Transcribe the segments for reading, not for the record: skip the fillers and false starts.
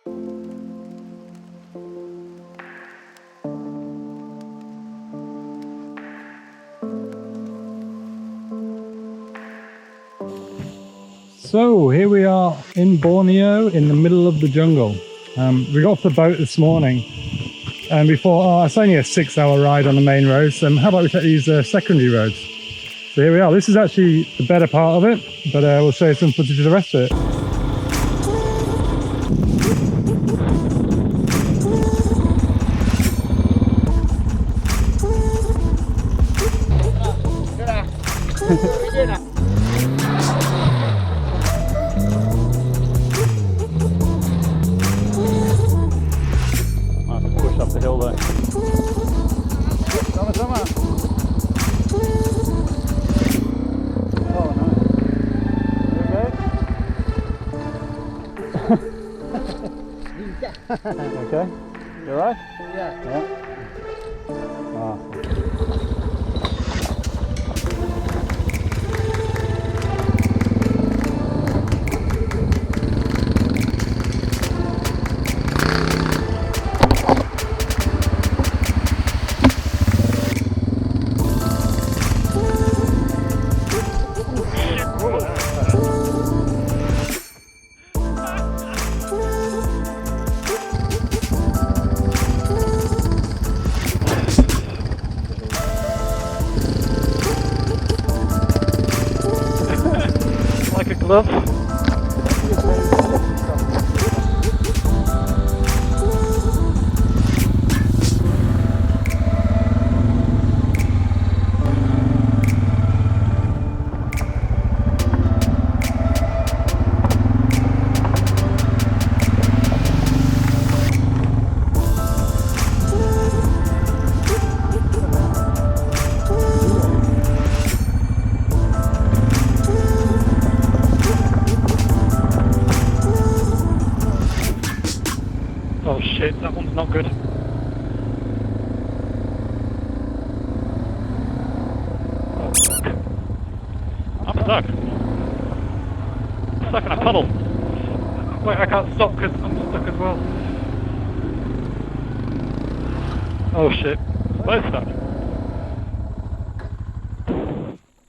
So here we are in Borneo in the middle of the jungle. We got off the boat this morning and we thought, it's only a 6-hour ride on the main roads, how about we take these secondary roads? So here we are. This is actually the better part of it, but we'll show you some footage of the rest of it. Push up the hill there. Oh, nice. You okay? Okay? You alright? Yeah. Ah. Like a glove. Oh shit, that one's not good. Oh fuck. I'm stuck. I'm stuck in a puddle. Wait, I can't stop because I'm stuck as well. Oh shit. Both stuck.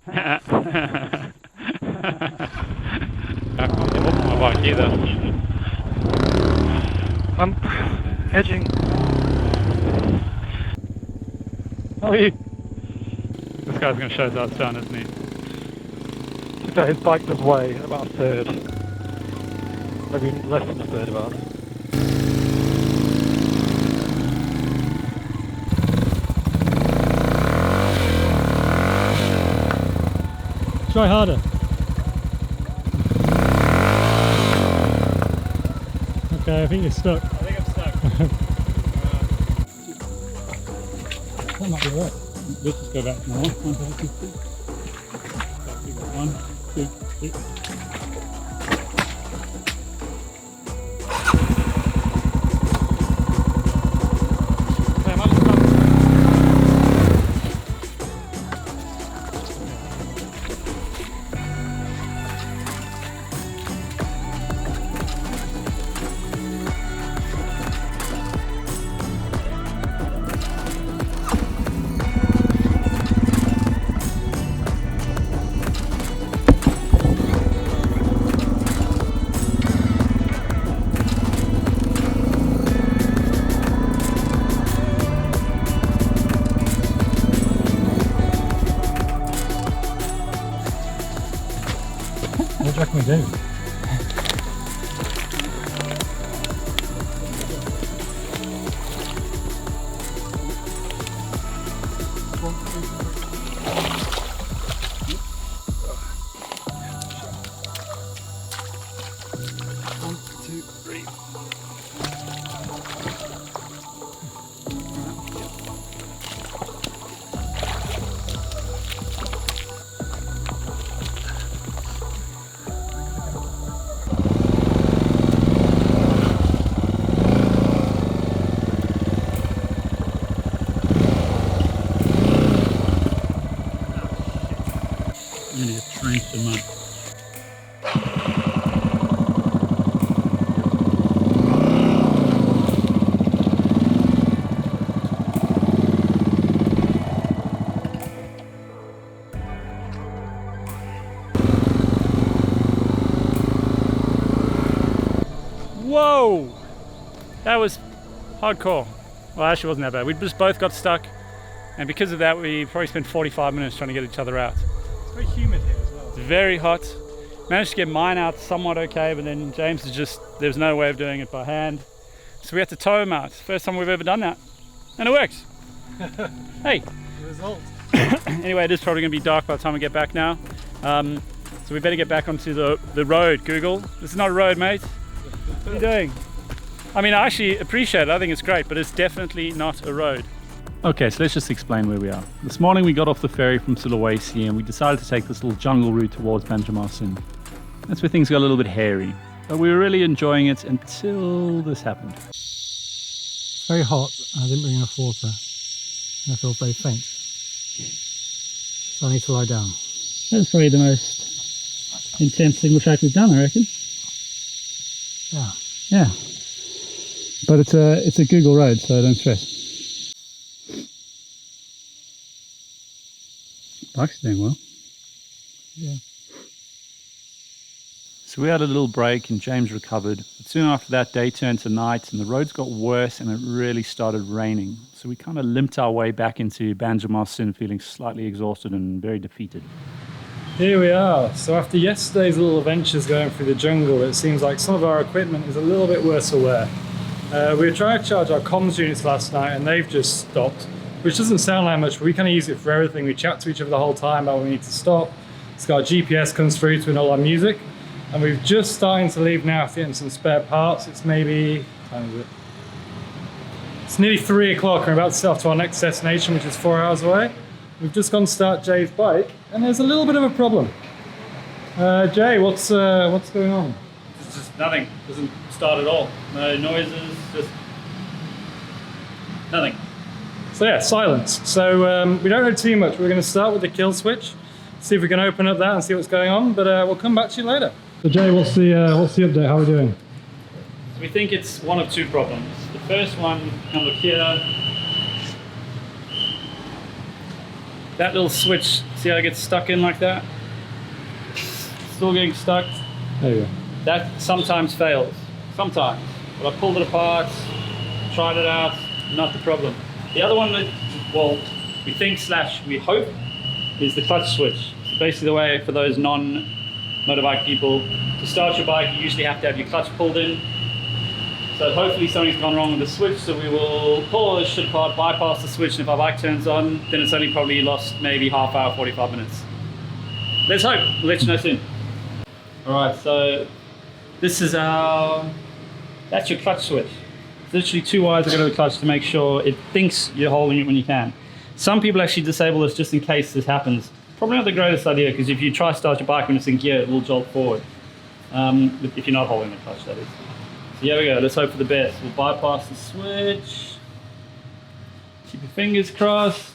I can't get off my bike either. I'm edging. How are you? This guy's going to show us how it's done, isn't he? So his bike does weigh about a third. Maybe less than a third of ours. Try harder. Okay, I think you're stuck. I think I'm stuck. That might be right. Let's just go back to normal. 1, 2, 3. 1, 2, 3. What do you reckon we do? Whoa! That was hardcore. Well, actually, it wasn't that bad. We just both got stuck, and because of that, we probably spent 45 minutes trying to get each other out. It's very humid here as well. It's very hot. Managed to get mine out somewhat okay, but then James is just, there's no way of doing it by hand. So we had to tow him out. First time we've ever done that. And it works. Hey. The result. Anyway, it is probably going to be dark by the time we get back now. So we better get back onto the road, Google. This is not a road, mate. What are you doing? I mean, I actually appreciate it. I think it's great, but it's definitely not a road. Okay, so let's just explain where we are. This morning we got off the ferry from Sulawesi and we decided to take this little jungle route towards Banjarmasin. That's where things got a little bit hairy, but we were really enjoying it until this happened. It's very hot. I didn't bring enough water. And I feel very faint. So I need to lie down. That's probably the most intense single track we've done, I reckon. Yeah. Yeah. But it's a Google road, so don't stress. Bike's doing well. Yeah. So we had a little break and James recovered. But soon after that, day turned to night and the roads got worse and it really started raining. So we kind of limped our way back into Banjarmasin feeling slightly exhausted and very defeated. Here we are. So after yesterday's little adventures going through the jungle, it seems like some of our equipment is a little bit worse for wear. We were trying to charge our comms units last night and they've just stopped, which doesn't sound like much, but we kind of use it for everything. We chat to each other the whole time about when we need to stop. It's got GPS comes through to know our music. And we've just starting to leave now to get some spare parts. It's maybe, what time is it? It's nearly 3 o'clock. We're about to set off to our next destination, which is 4 hours away. We've just gone to start Jay's bike, and there's a little bit of a problem. Jay, what's going on? It's just nothing. Doesn't start at all. No noises, just nothing. So yeah, silence. So we don't know too much. We're going to start with the kill switch, see if we can open up that and see what's going on. But we'll come back to you later. So Jay, what's the update? How are we doing? So we think it's one of two problems. The first one, come look here. That little switch, see how it gets stuck in like that? Still getting stuck. There you go. That sometimes fails. Sometimes. But I pulled it apart, tried it out, not the problem. The other one that, well, we think / we hope is the clutch switch. So basically the way for those non-motorbike people, to start your bike you usually have to have your clutch pulled in. So hopefully something's gone wrong with the switch, so we will pull all this shit apart, bypass the switch, and if our bike turns on, then it's only probably lost maybe half hour, 45 minutes. Let's hope. We'll let you know soon. Alright, so this is that's your clutch switch. It's literally 2 wires that go to the clutch to make sure it thinks you're holding it when you can. Some people actually disable this just in case this happens. Probably not the greatest idea, because if you try to start your bike when it's in gear, it will jolt forward. If you're not holding the clutch, that is. So here we go, let's hope for the best. We'll bypass the switch. Keep your fingers crossed.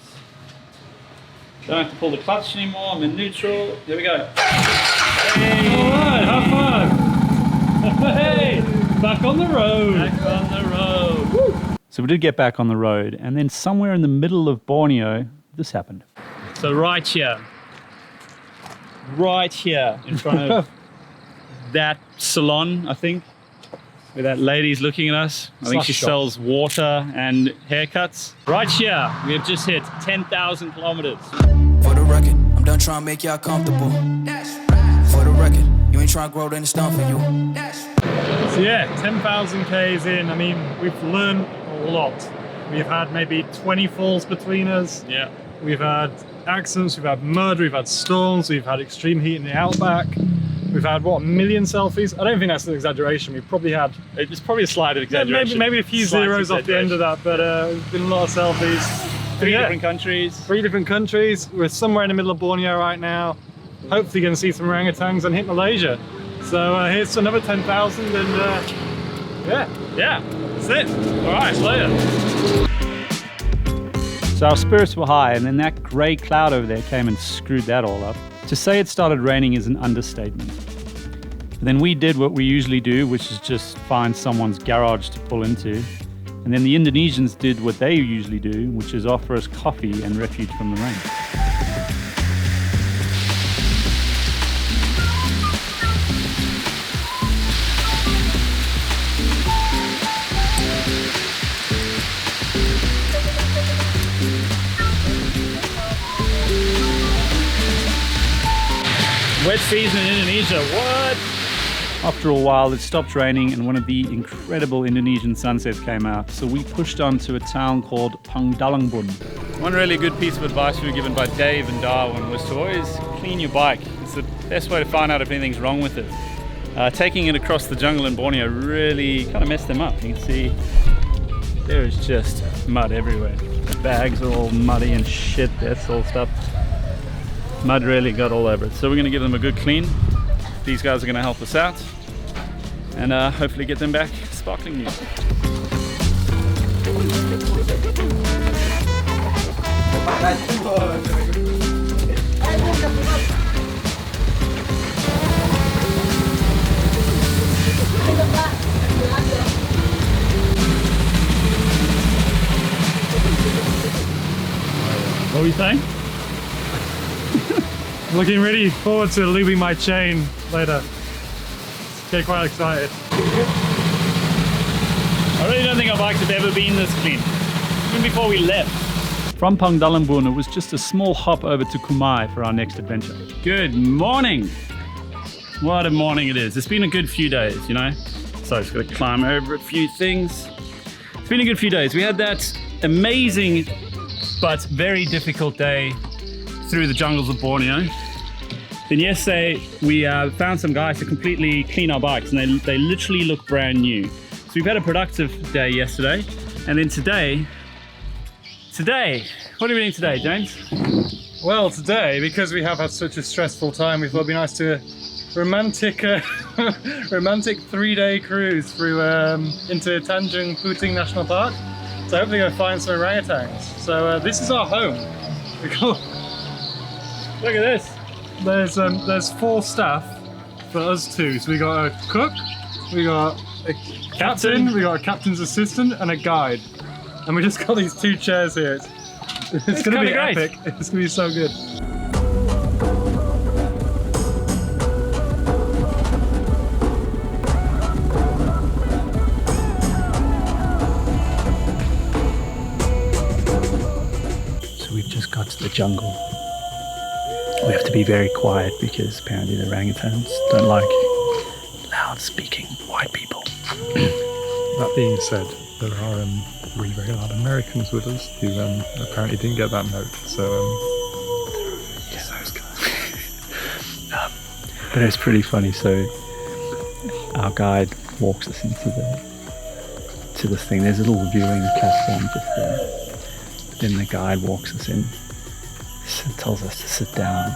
Don't have to pull the clutch anymore, I'm in neutral. Here we go. Hey! Alright, have fun! Hey! Back on the road! Back on the road! Woo! So we did get back on the road, and then somewhere in the middle of Borneo, this happened. So right here in front of that salon, I think, where that lady's looking at us. I think she sells water and haircuts. Right here, we have just hit 10,000 kilometers. For the record, I'm done trying to make y'all comfortable. For the record, you ain't trying to grow, then it's done for you. So yeah, 10,000 Ks in. I mean, we've learned a lot. We've had maybe 20 falls between us. Yeah. We've had accidents, we've had mud, we've had storms, we've had extreme heat in the outback. We've had, what, 1 million selfies? I don't think that's an exaggeration. We've probably had... It's probably a slight exaggeration. Maybe a few zeros off the end of that, but there's been a lot of selfies. Three different countries. 3 different countries. We're somewhere in the middle of Borneo right now. Hopefully going to see some orangutans and hit Malaysia. So here's to another 10,000 and yeah, that's it. All right, later. So our spirits were high, and then that grey cloud over there came and screwed that all up. To say it started raining is an understatement. But then we did what we usually do, which is just find someone's garage to pull into. And then the Indonesians did what they usually do, which is offer us coffee and refuge from the rain. Wet season in Indonesia, what? After a while, it stopped raining and one of the incredible Indonesian sunsets came out. So we pushed on to a town called Pangdalangbun. One really good piece of advice we were given by Dave and Darwin was to always clean your bike. It's the best way to find out if anything's wrong with it. Taking it across the jungle in Borneo really kind of messed them up. You can see there is just mud everywhere. The bags are all muddy and shit, that's all stuff. Mud really got all over it. So we're gonna give them a good clean. These guys are gonna help us out and hopefully get them back sparkling new. What were you saying? Looking really forward to lubing my chain later. Get quite excited. I really don't think our bikes have ever been this clean, even before we left. From Pangdalangbun, it was just a small hop over to Kumai for our next adventure. Good morning! What a morning it is. It's been a good few days, you know? So I just gotta climb over a few things. It's been a good few days. We had that amazing but very difficult day through the jungles of Borneo. Then yesterday we found some guys to completely clean our bikes and they literally look brand new. So we've had a productive day yesterday, and then today, what are we doing today, James? Well, today, because we have had such a stressful time, we thought it'd be nice to romantic 3-day cruise through into Tanjung Puting National Park. So hopefully we're gonna find some orangutans. So this is our home. Look at this. There's 4 staff for us 2. So we got a cook, we got a captain, we got a captain's assistant, and a guide. And we just got these 2 chairs here. It's gonna be great. epic. It's gonna be so good. So we've just got to the jungle. We have to be very quiet because apparently the orangutans don't like loud speaking white people. That being said, there are really very loud Americans with us who apparently didn't get that note. So yeah, those guys. But it's pretty funny. So our guide walks us into this thing. There's a little viewing platform just there. Then the guide walks us in, tells us to sit down,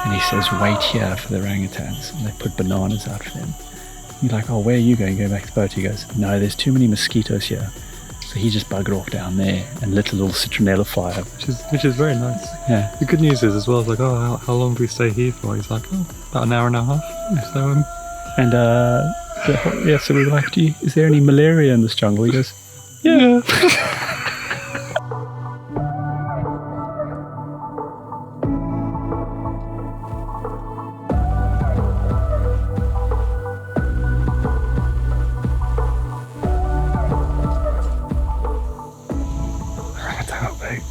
and he says, "Wait here for the orangutans." And they put bananas out for them. You're like, "Oh, where are you going? Go back to the boat." He goes, "No, there's too many mosquitoes here." So he just buggered off down there and lit a little citronella fire. which is very nice. Yeah. The good news is as well, it's like, oh, how long do we stay here for? He's like, oh, about an hour and a half. So yeah, so we were like, is there any malaria in this jungle? He goes, yeah.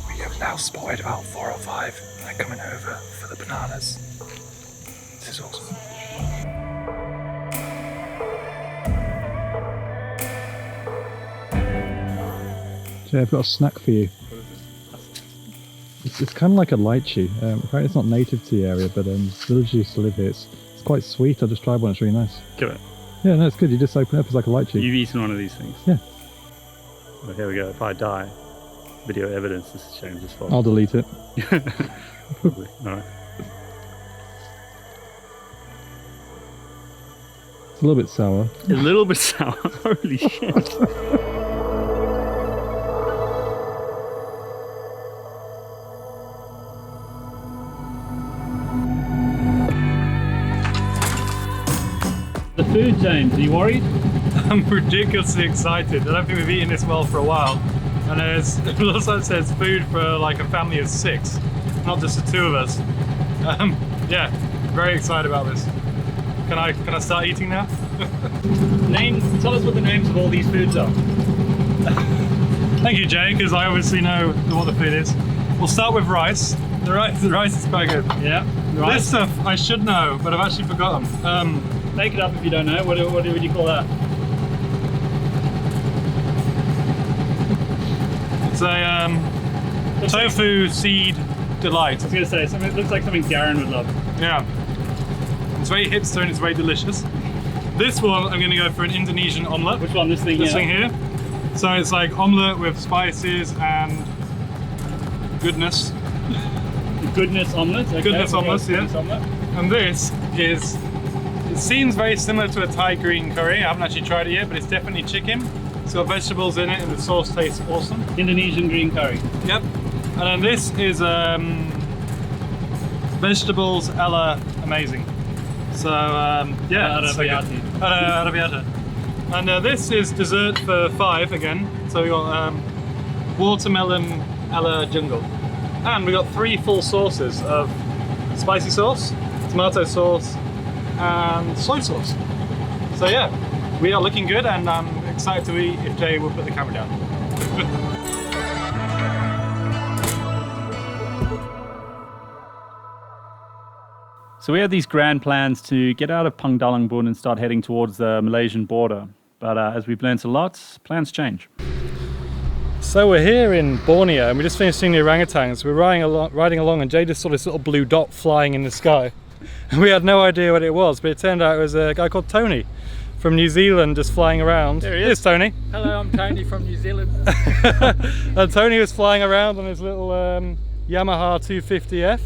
We have now spotted about 4 or 5, and they're coming over for the bananas. This is awesome. Jay, I've got a snack for you. It's kind of like a lychee. Apparently it's not native to the area, but villagers used to live here. It's quite sweet. I just tried one. It's really nice. give it. Yeah, no, it's good. You just open it up. It's like a lychee. You've eaten one of these things? Yeah. Well, here we go. If I die, video evidence, this is James's fault. I'll delete it. Probably. Alright. It's a little bit sour. A little bit sour. Holy shit. The food, James, are you worried? I'm ridiculously excited. I don't think we've eaten this well for a while. And it also says food for like a family of 6, not just the 2 of us. Yeah, very excited about this. Can I start eating now? Tell us what the names of all these foods are. Thank you, Jay, because I obviously know what the food is. We'll start with rice. The rice is quite good. Yeah. Right? This stuff I should know, but I've actually forgotten. Make it up if you don't know. What would you call that? It's a tofu seed delight. I was going to say, something, it looks like something Darren would love. Yeah. It's very hipster and it's very delicious. This one, I'm going to go for an Indonesian omelette. Which one? This thing here? This thing here. So it's like omelette with spices and goodness. Goodness omelette. Okay. Goodness omelette, yeah. Goodness omelette. And this is, it seems very similar to a Thai green curry. I haven't actually tried it yet, but it's definitely chicken. It's got vegetables in it and the sauce tastes awesome. Indonesian green curry. Yep. And then this is vegetables Ella amazing. So yeah. Arrabbiata. And this is dessert for 5 again. So we got watermelon Ella jungle. And we got 3 full sauces of spicy sauce, tomato sauce, and soy sauce. So yeah, we are looking good, and I'm excited to eat if Jay will put the camera down. So we had these grand plans to get out of Pangdalangbun and start heading towards the Malaysian border. But as we've learned a lot, plans change. So we're here in Borneo and we just finished seeing the orangutans. We're riding along and Jay just saw this little blue dot flying in the sky. And we had no idea what it was, but it turned out it was a guy called Tony from New Zealand just flying around. There he is. Here's Tony. Hello, I'm Tony from New Zealand. And Tony was flying around on his little Yamaha 250F.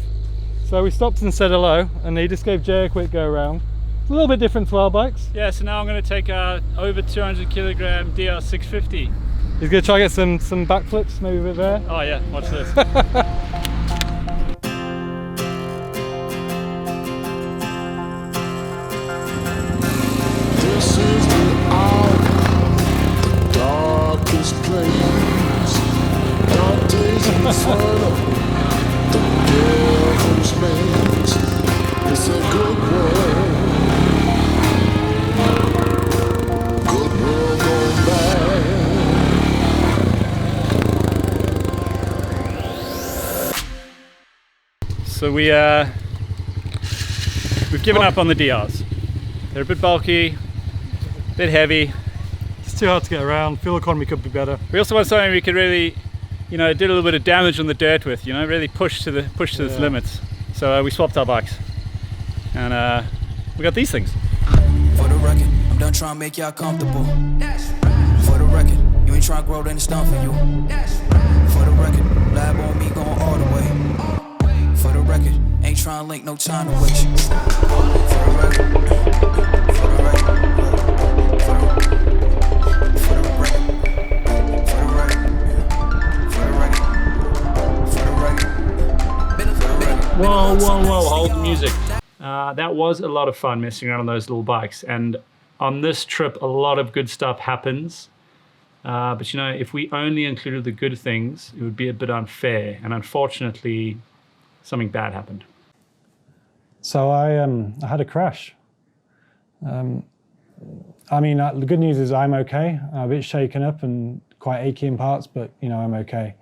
So we stopped and said hello and he just gave Jay a quick go around. It's a little bit different to our bikes. Yeah, so now I'm going to take a over 200 kilogram DR650. He's going to try to get some backflips maybe a bit there. Oh yeah, watch this. This is the hour, the darkest place. Dante's Inferno, the devil's maze. It's a good world. Good world going bad. So we've given up on the DRs. They're a bit bulky, a bit heavy. It's too hard to get around. Fuel economy could be better. We also want something we could really, do a little bit of damage on the dirt with. Really push to its limits. So we swapped our bikes, and we got these things. For the record, I'm done trying to make y'all comfortable. For the record, you ain't trying to grow, then it's done for you. For the record, lab on me going all the way. For the record, ain't trying to link, no time to waste. For the record, for the record, for the record, for the record, for the record. Whoa, hold the music. That was a lot of fun messing around on those little bikes, and on this trip a lot of good stuff happens. But if we only included the good things, it would be a bit unfair, and unfortunately something bad happened. So I had a crash. The good news is I'm okay. I'm a bit shaken up and quite achy in parts, but I'm okay.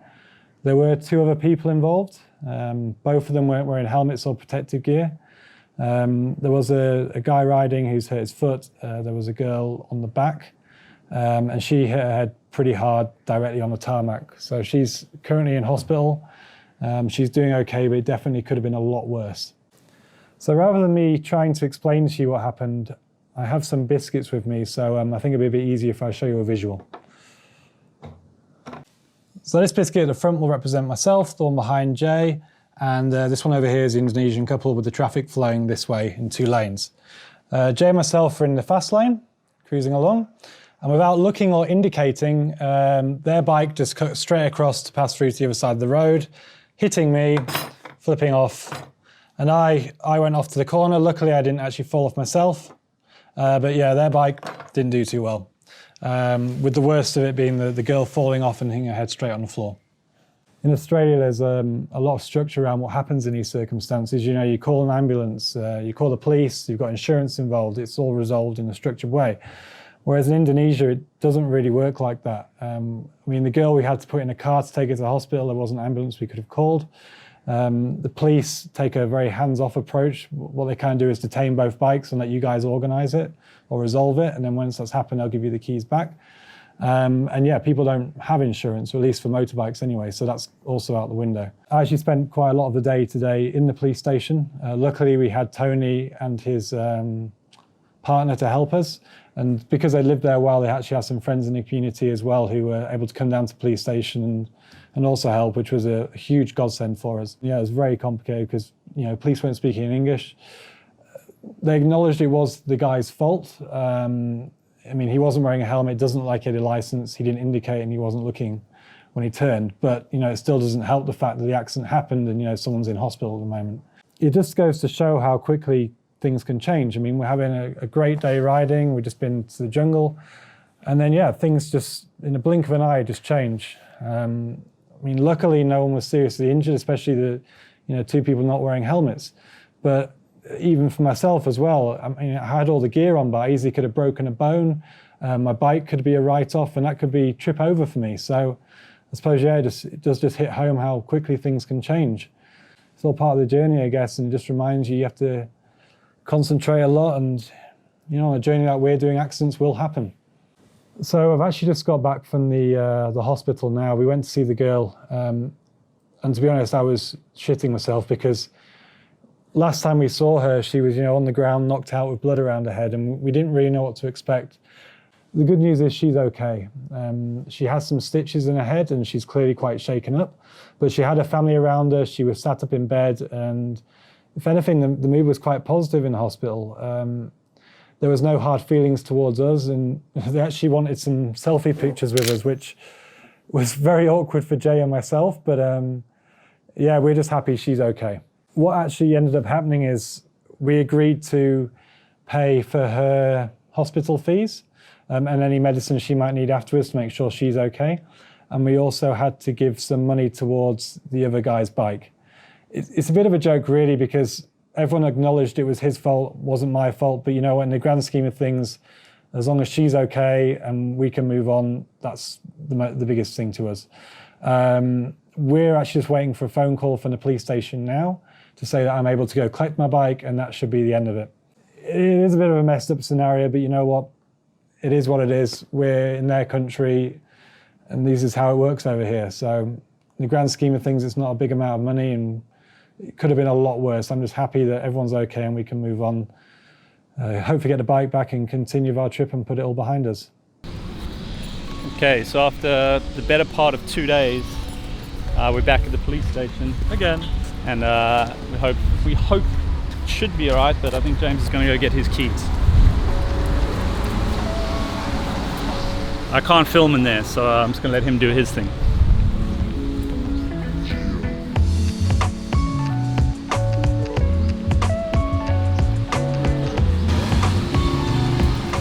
There were 2 other people involved. Both of them weren't wearing helmets or protective gear. There was a guy riding who's hurt his foot. There was a girl on the back, and she hit her head pretty hard directly on the tarmac. So she's currently in hospital. She's doing okay, but it definitely could have been a lot worse. So rather than me trying to explain to you what happened, I have some biscuits with me, so I think it'll be a bit easier if I show you a visual. So this biscuit at the front will represent myself, the one behind Jay, and this one over here is the Indonesian couple with the traffic flowing this way in 2 lanes. Jay and myself are in the fast lane, cruising along, and without looking or indicating, their bike just cut straight across to pass through to the other side of the road, hitting me, flipping off, and I went off to the corner. Luckily, I didn't actually fall off myself, but yeah, their bike didn't do too well, with the worst of it being the girl falling off and hitting her head straight on the floor. In Australia, there's a lot of structure around what happens in these circumstances. You call an ambulance, you call the police, you've got insurance involved, it's all resolved in a structured way. Whereas in Indonesia, it doesn't really work like that. The girl we had to put in a car to take her to the hospital, there wasn't an ambulance we could have called. The police take a very hands-off approach. What they kind of do is detain both bikes and let you guys organize it or resolve it. And then once that's happened, they'll give you the keys back. And yeah, people don't have insurance, or at least for motorbikes anyway, so that's also out the window. I actually spent quite a lot of the day today in the police station. Luckily, we had Tony and his partner to help us. And because they lived there a while, they actually had some friends in the community as well who were able to come down to the police station and also help, which was a huge godsend for us. Yeah, it was very complicated because, police weren't speaking in English. They acknowledged it was the guy's fault. He wasn't wearing a helmet. It doesn't look like he had a license. He didn't indicate and he wasn't looking when he turned. But, it still doesn't help the fact that the accident happened and, someone's in hospital at the moment. It just goes to show how quickly things can change. We're having a great day riding. We've just been to the jungle. And then, yeah, things just, in a blink of an eye, just change. Luckily, no one was seriously injured, especially the, 2 people not wearing helmets. But even for myself as well, I had all the gear on, but I easily could have broken a bone. My bike could be a write-off, and that could be trip over for me. So I suppose, yeah, it does just hit home how quickly things can change. It's all part of the journey, I guess, and it just reminds you have to concentrate a lot, and, on a journey that we're doing, accidents will happen. So I've actually just got back from the hospital now. We went to see the girl, and to be honest, I was shitting myself because last time we saw her, she was, on the ground, knocked out with blood around her head, and we didn't really know what to expect. The good news is she's okay. She has some stitches in her head, and she's clearly quite shaken up, but she had her family around her. She was sat up in bed, and if anything, the mood was quite positive in the hospital. There was no hard feelings towards us, and they actually wanted some selfie pictures with us, which was very awkward for Jay and myself, but yeah, we're just happy she's okay. What actually ended up happening is we agreed to pay for her hospital fees and any medicine she might need afterwards to make sure she's okay. And we also had to give some money towards the other guy's bike. It's a bit of a joke, really, because everyone acknowledged it was his fault, wasn't my fault. But, in the grand scheme of things, as long as she's okay and we can move on, that's the biggest thing to us. We're actually just waiting for a phone call from the police station now to say that I'm able to go collect my bike, and that should be the end of it. It is a bit of a messed up scenario, but you know what? It is what it is. We're in their country, and this is how it works over here. So in the grand scheme of things, it's not a big amount of money, and it could have been a lot worse. I'm just happy that everyone's okay and we can move on. Hopefully get the bike back and continue our trip and put it all behind us. Okay, so after the better part of 2 days, we're back at the police station again, and we hope it should be all right. But I think James is going to go get his keys. I can't film in there, so I'm just going to let him do his thing.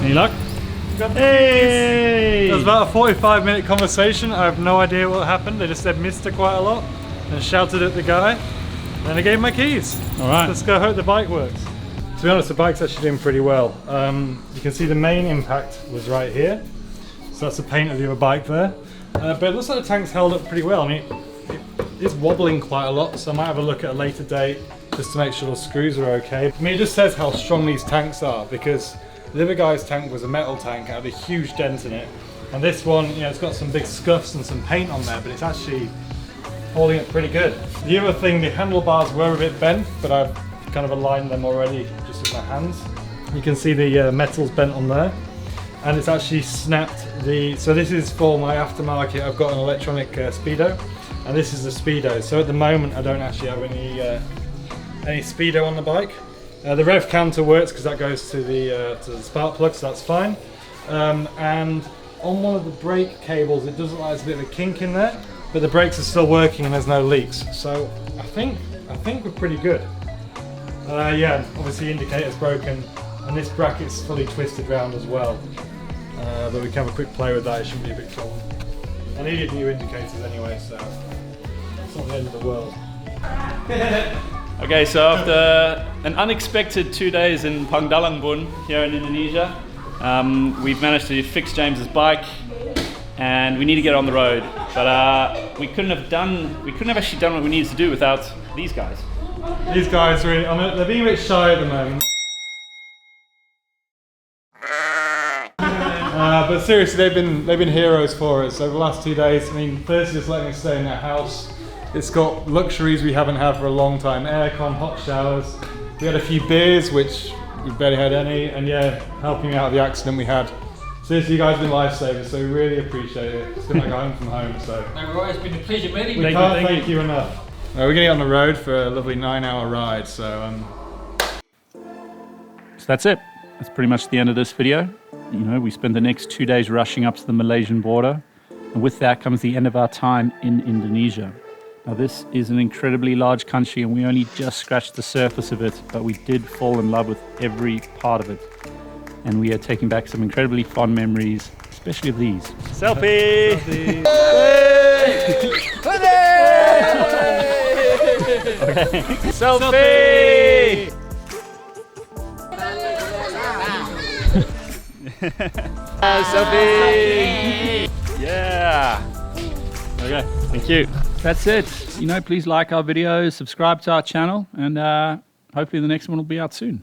Any luck? Hey! It was about a 45-minute conversation. I have no idea what happened. They just said "Mister" quite a lot and shouted at the guy. Then I gave him my keys. All right. Let's go hope the bike works. To be honest, the bike's actually doing pretty well. You can see the main impact was right here. So that's the paint of the other bike there. But it looks like the tank's held up pretty well. It is wobbling quite a lot, so I might have a look at a later date just to make sure the screws are okay. It just says how strong these tanks are, because the other guy's tank was a metal tank, it had a huge dent in it. And this one, it's got some big scuffs and some paint on there, but it's actually holding it pretty good. The other thing, the handlebars were a bit bent, but I've kind of aligned them already just with my hands. You can see the metal's bent on there, and it's actually snapped so this is for my aftermarket. I've got an electronic speedo, and this is the speedo. So at the moment I don't actually have any speedo on the bike. The rev counter works because that goes to the spark plug, so that's fine. And on one of the brake cables, it does look like there's a bit of a kink in there, but the brakes are still working and there's no leaks. So I think we're pretty good. Yeah, obviously the indicator's broken, and this bracket's fully twisted round as well. But we can have a quick play with that. It shouldn't be a big problem. I needed new indicators anyway, so it's not the end of the world. Okay, so after an unexpected 2 days in Pangdalangbun here in Indonesia, we've managed to fix James's bike, and we need to get on the road. But we couldn't have actually done what we needed to do without these guys. These guys really, they're being a bit shy at the moment. But seriously, they've been heroes for us over the last 2 days. I mean, firstly, just letting us stay in their house. It's got luxuries we haven't had for a long time: aircon, hot showers. We had a few beers, which we barely had any, and yeah, helping me out of the accident we had. Seriously, you guys have been lifesavers, so we really appreciate it. It's been like a home from home, so. No, right, it's been a pleasure meeting We you. can't thank you enough. We're gonna get on the road for a lovely 9-hour ride, so So that's it. That's pretty much the end of this video. You know, we spent the next 2 days rushing up to the Malaysian border. And with that comes the end of our time in Indonesia. Now this is an incredibly large country and we only just scratched the surface of it, but we did fall in love with every part of it. And we are taking back some incredibly fond memories, especially of these. Selfie! Selfie. Okay. Selfie! Selfie! Yeah! Okay, thank you. That's it. You know, please like our videos, subscribe to our channel, and hopefully the next one will be out soon.